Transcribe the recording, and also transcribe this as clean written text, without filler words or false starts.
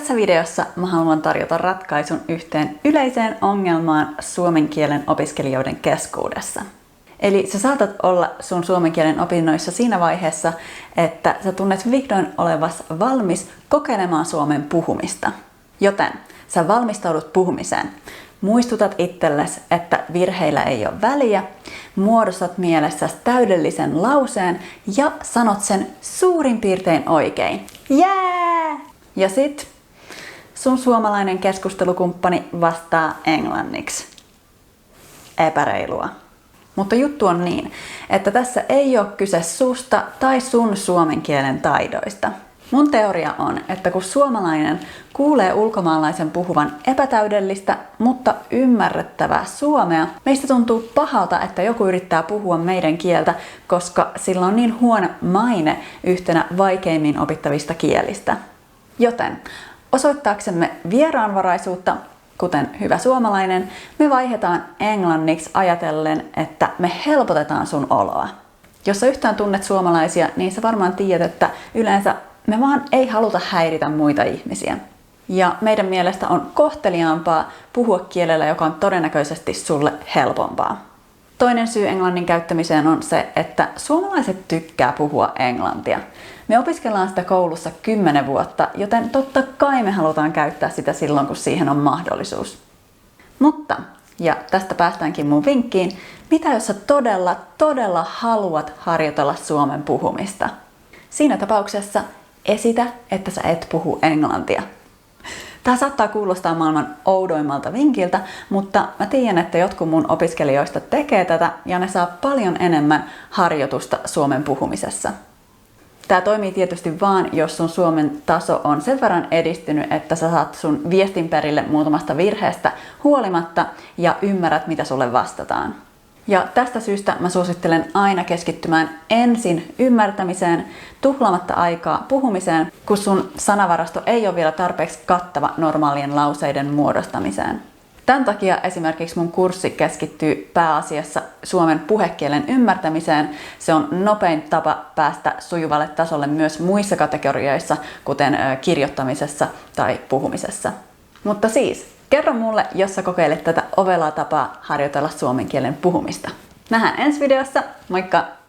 Tässä videossa mä haluan tarjota ratkaisun yhteen yleiseen ongelmaan suomen kielen opiskelijoiden keskuudessa. Eli sä saatat olla sun suomen kielen opinnoissa siinä vaiheessa, että sä tunnet vihdoin olevas valmis kokeilemaan suomen puhumista. Joten sä valmistaudut puhumiseen. Muistutat itsellesi, että virheillä ei ole väliä, muodostat mielessäsi täydellisen lauseen ja sanot sen suurin piirtein oikein. Jää! Ja sit sun suomalainen keskustelukumppani vastaa englanniksi. Epäreilua. Mutta juttu on niin, että tässä ei ole kyse susta tai sun suomen kielen taidoista. Mun teoria on, että kun suomalainen kuulee ulkomaalaisen puhuvan epätäydellistä, mutta ymmärrettävää suomea, meistä tuntuu pahalta, että joku yrittää puhua meidän kieltä, koska sillä on niin huono maine yhtenä vaikeimmin opittavista kielistä. Joten osoittaaksemme vieraanvaraisuutta, kuten hyvä suomalainen, me vaihdetaan englanniksi ajatellen, että me helpotetaan sun oloa. Jos sä yhtään tunnet suomalaisia, niin sä varmaan tiedät, että yleensä me vaan ei haluta häiritä muita ihmisiä. Ja meidän mielestä on kohteliaampaa puhua kielellä, joka on todennäköisesti sulle helpompaa. Toinen syy englannin käyttämiseen on se, että suomalaiset tykkää puhua englantia. Me opiskellaan sitä koulussa 10 vuotta, joten totta kai me halutaan käyttää sitä silloin, kun siihen on mahdollisuus. Mutta, ja tästä päästäänkin mun vinkkiin, mitä jos sä todella haluat harjoitella suomen puhumista? Siinä tapauksessa esitä, että sä et puhu englantia. Tämä saattaa kuulostaa maailman oudoimmalta vinkiltä, mutta mä tiedän, että jotkut mun opiskelijoista tekee tätä ja ne saa paljon enemmän harjoitusta suomen puhumisessa. Tämä toimii tietysti vaan, jos sun suomen taso on sen verran edistynyt, että sä saat sun viestin perille muutamasta virheestä huolimatta ja ymmärrät, mitä sulle vastataan. Ja tästä syystä mä suosittelen aina keskittymään ensin ymmärtämiseen, tuhlaamatta aikaa puhumiseen, kun sun sanavarasto ei ole vielä tarpeeksi kattava normaalien lauseiden muodostamiseen. Tämän takia esimerkiksi mun kurssi keskittyy pääasiassa suomen puhekielen ymmärtämiseen. Se on nopein tapa päästä sujuvalle tasolle myös muissa kategorioissa, kuten kirjoittamisessa tai puhumisessa. Mutta siis, kerro mulle, jos sä kokeilet tätä ovelaa tapaa harjoitella suomen kielen puhumista. Nähdään ensi videossa, moikka!